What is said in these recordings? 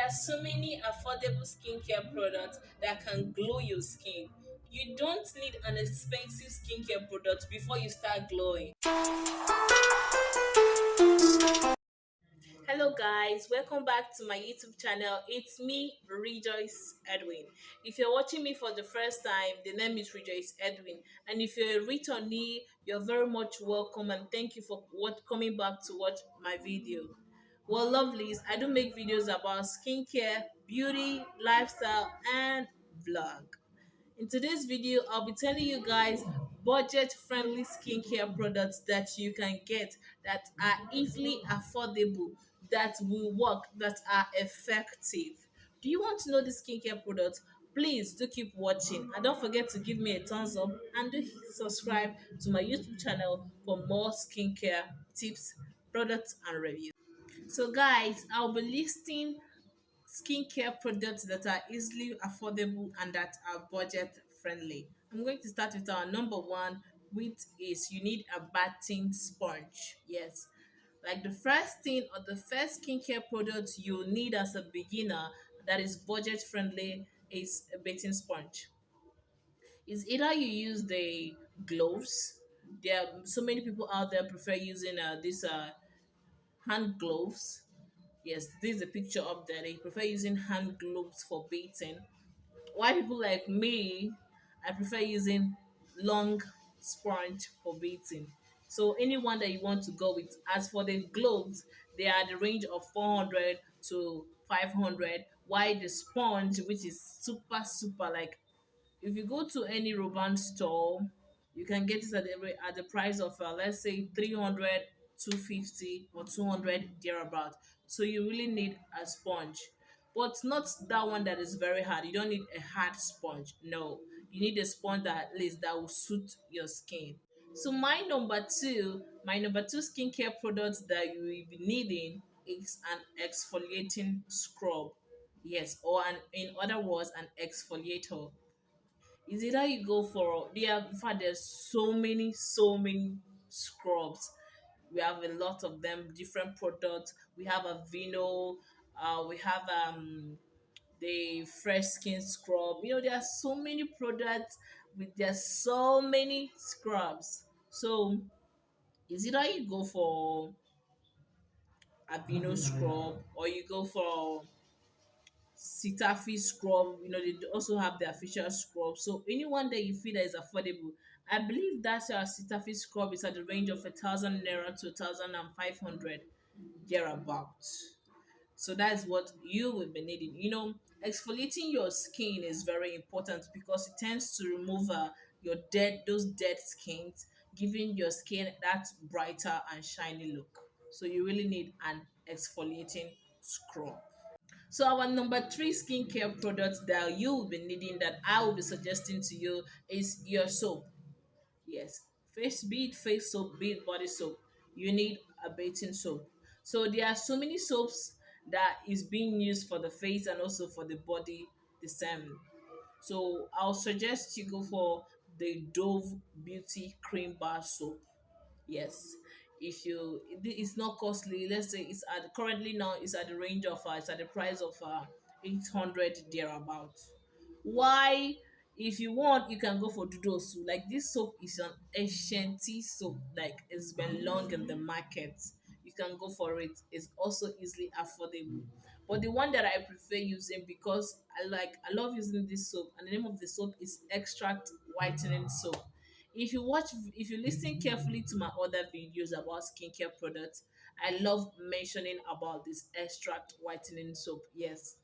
There are so many affordable skincare products that can glow your skin. You don't need an expensive skincare product before you start glowing. Hello guys, welcome back to my YouTube channel. It's me, Rejoice Edwin. If you're watching me for the first time, the name is Rejoice Edwin. And if you're a returnee, you're very much welcome and thank you for coming back to watch my video. Well, lovelies, I do make videos about skincare, beauty, lifestyle, and vlog. In today's video, I'll be telling you guys budget-friendly skincare products that you can get that are easily affordable, that will work, that are effective. Do you want to know the skincare products? Please do keep watching and don't forget to give me a thumbs up and do subscribe to my YouTube channel for more skincare tips, products, and reviews. So guys, I'll be listing skincare products that are easily affordable and that are budget friendly. I'm going to start with our number one, which is you need a bathing sponge. Yes, like the first thing or the first skincare product you need as a beginner that is budget friendly is a bathing sponge. Is either you use the gloves. There are so many people out there prefer using this hand gloves. Yes, this is a picture up there. They prefer using hand gloves for bathing. Why people like me, I prefer using long sponge for bathing. So anyone that you want to go with. As for the gloves, they are the range of 400 to 500. While the sponge, which is super like, if you go to any Roban store, you can get it at the price of let's say 300, 250, or 200 thereabout. So you really need a sponge, but not that one that is very hard. You don't need a hard sponge. No, you need a sponge that at least that will suit your skin. So my number two skincare product that you will be needing is an exfoliating scrub. Yes, or in other words, an exfoliator. Is either you go for in fact there's so many scrubs. We have a lot of them, different products. We have Aveeno, we have the fresh skin scrub. There are so many products with there's so many scrubs. So is either you go for Aveeno scrub or you go for Cetaphil scrub. They also have their facial scrub. So anyone that you feel that is affordable, I believe that Cetaphil scrub is at the range of 1,000 naira to 1,500 thereabout. So that's what you will be needing. Exfoliating your skin is very important because it tends to remove those dead skins, giving your skin that brighter and shiny look. So you really need an exfoliating scrub. So our number three skincare product that you will be needing, that I will be suggesting to you, is your soap. Yes, be it face soap, be it body soap, you need a bathing soap. So there are so many soaps that is being used for the face and also for the body the same. So I'll suggest you go for the Dove Beauty Cream Bar Soap. Yes, if it's not costly. Let's say it's at currently now it's at the range of it's at the price of 800 thereabout. Why? If you want, you can go for dudu. Like this soap is an ancient soap, like it's been long in the market. You can go for it. It's also easily affordable. But the one that I prefer using, because I love using this soap, and the name of the soap is Extract Whitening Soap. If you listen carefully to my other videos about skincare products, I love mentioning about this extract whitening soap. Yes,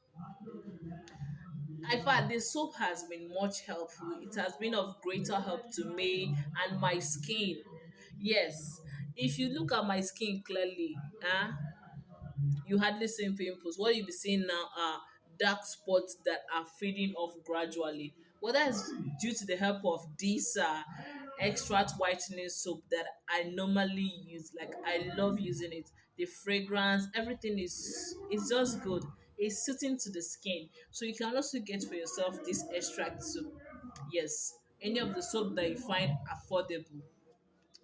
in fact, the soap has been much helpful. It has been of greater help to me and my skin. Yes, if you look at my skin clearly, you hardly see pimples. What you'll be seeing now are dark spots that are fading off gradually. Well, that is due to the help of this extract whitening soap that I normally use. Like, I love using it. The fragrance, everything is just good. It's suiting to the skin. So you can also get for yourself this extract soap. Yes, any of the soap that you find affordable,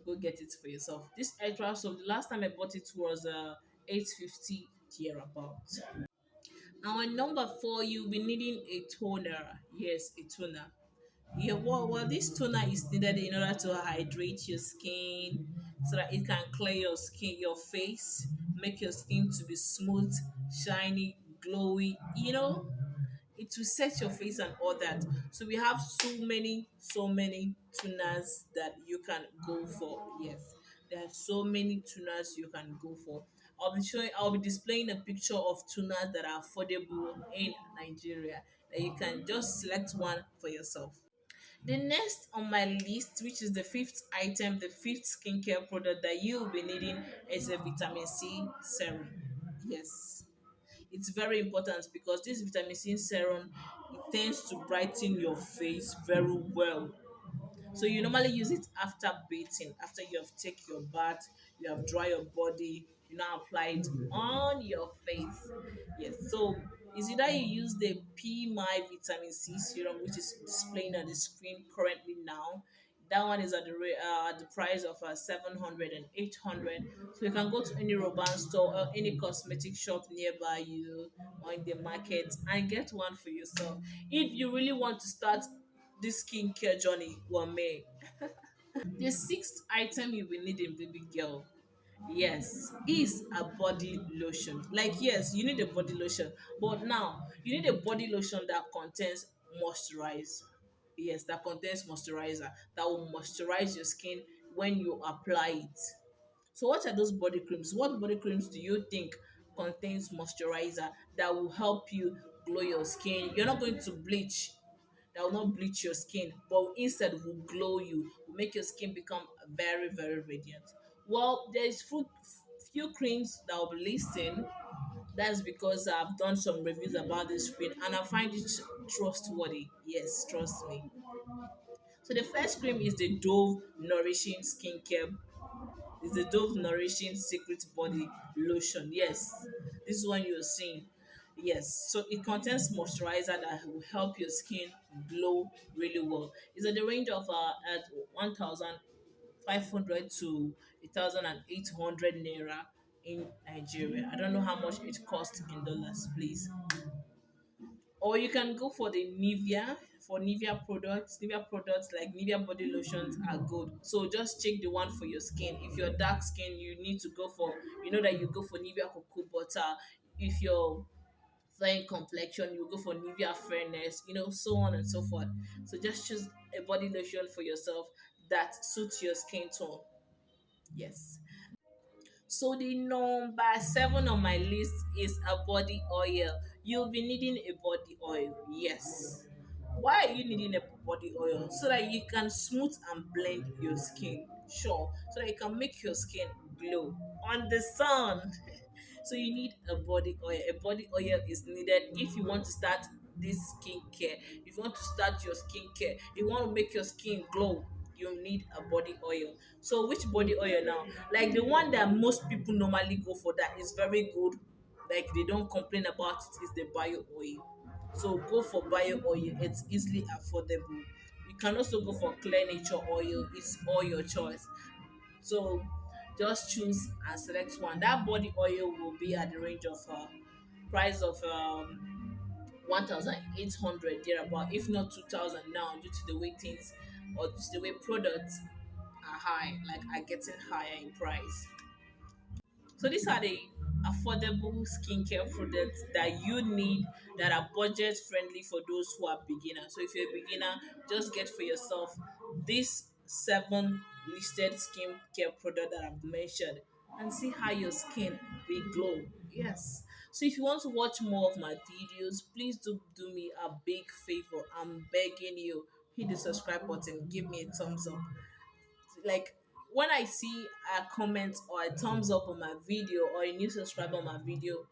go get it for yourself. This extra soap, the last time I bought it was 850 thereabout. Our number four, you'll be needing a toner. Yes, a toner. Yeah, well, this toner is needed in order to hydrate your skin so that it can clear your skin, your face, make your skin to be smooth, shiny, glowy. It will set your face and all that. So we have so many tuners that you can go for. Yes, there are so many tuners you can go for. I'll be displaying a picture of tuners that are affordable in Nigeria that you can just select one for yourself. The next on my list, which is the fifth item, the fifth skincare product that you'll be needing, is a vitamin C serum. Yes, it's very important because this vitamin C serum, it tends to brighten your face very well. So you normally use it after bathing, after you have taken your bath, you have dry your body, you now apply it on your face. Yes, so is either you use the P My Vitamin C serum, which is displaying on the screen currently now. That one is at the price of 700 and 800. So you can go to any Roban store or any cosmetic shop nearby you or in the market and get one for yourself. If you really want to start this skincare journey, well, May. The sixth item you will need in baby girl, yes, is a body lotion. Like, yes, you need a body lotion, but now you need a body lotion that contains moisturizer. Yes, that contains moisturizer that will moisturize your skin when you apply it. So, what are those body creams? What body creams do you think contains moisturizer that will help you glow your skin? You're not going to bleach, that will not bleach your skin, but instead will glow you, will make your skin become very, very radiant. Well, there's few creams that I'll be listing. That's because I've done some reviews about this cream and I find it trustworthy. Yes, trust me. So the first cream is the Dove Nourishing Skincare. It's the Dove Nourishing Secret Body Lotion. Yes, this is one you're seeing. Yes, so it contains moisturizer that will help your skin glow really well. It's at the range of at 1,500 to 1,800 naira in Nigeria. I don't know how much it costs in dollars, please. Or you can go for the Nivea. For Nivea products, Nivea products like Nivea body lotions are good. So just check the one for your skin. If you're dark skin, you need to go for, you know that you go for Nivea cocoa butter. If you're fair complexion, you go for Nivea fairness, so on and so forth. So just choose a body lotion for yourself that suits your skin tone. Yes. So the number seven on my list is a body oil. You'll be needing a body oil. Yes. Why are you needing a body oil? So that you can smooth and blend your skin. Sure. So that you can make your skin glow on the sun. So you need a body oil. A body oil is needed if you want to start this skincare. If you want to start your skincare, you want to make your skin glow, you need a body oil. So which body oil now? Like the one that most people normally go for that is very good, like they don't complain about it, is the bio oil. So go for bio oil, it's easily affordable. You can also go for clear nature oil, it's all your choice. So just choose and select one. That body oil will be at the range of price of 1,800 thereabout, if not 2,000 now, due to the way things or due to the way products are high, like are getting higher in price. So these are the affordable skincare products that you need that are budget friendly for those who are beginners. So if you're a beginner, just get for yourself these seven listed skincare products that I've mentioned and see how your skin will glow. Yes. So if you want to watch more of my videos, please do me a big favor. I'm begging you. Hit the subscribe button, give me a thumbs up. Like when I see a comment or a thumbs up on my video or a new subscriber on my video,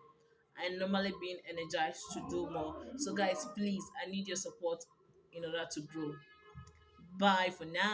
I normally being energized to do more. So guys, please, I need your support in order to grow. Bye for now.